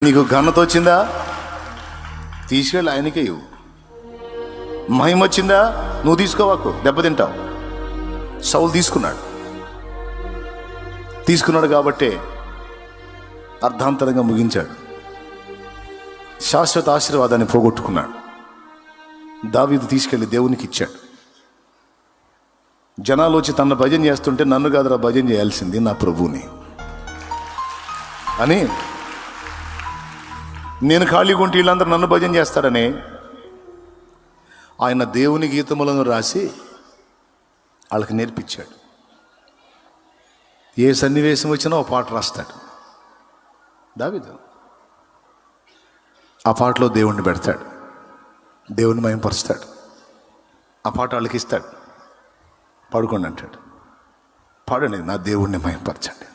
నీకు ఘనత వచ్చిందా? తీసుకెళ్ళి ఆయనకే ఇవ్వు. మహిమ వచ్చిందా? నువ్వు తీసుకోవాకు, దెబ్బతింటావు. సౌలు తీసుకున్నాడు కాబట్టే అర్ధాంతరంగా ముగించాడు. శాశ్వత ఆశీర్వాదాన్ని పోగొట్టుకున్నాడు. దావీదు తీసుకెళ్ళి దేవునికి ఇచ్చాడు. జనాలు వచ్చి తన భజన చేస్తుంటే, నన్ను కాదురా భజన చేయాల్సింది, నా ప్రభువుని అని, నేను ఖాళీగా ఉంటే వీళ్ళందరూ నన్ను భజన చేస్తారని ఆయన దేవుని గీతములను రాసి వాళ్ళకి నేర్పించాడు. ఏ సన్నివేశం వచ్చినా ఒక పాట రాస్తాడు దావీదు. ఆ పాటలో దేవుణ్ణి పెడతాడు, దేవుని మహిమపరుస్తాడు. ఆ పాట వాళ్ళకి ఇస్తాడు. పాడుకోండి అంటాడు. పాడండి, నా దేవుణ్ణి మహిమపరచండి.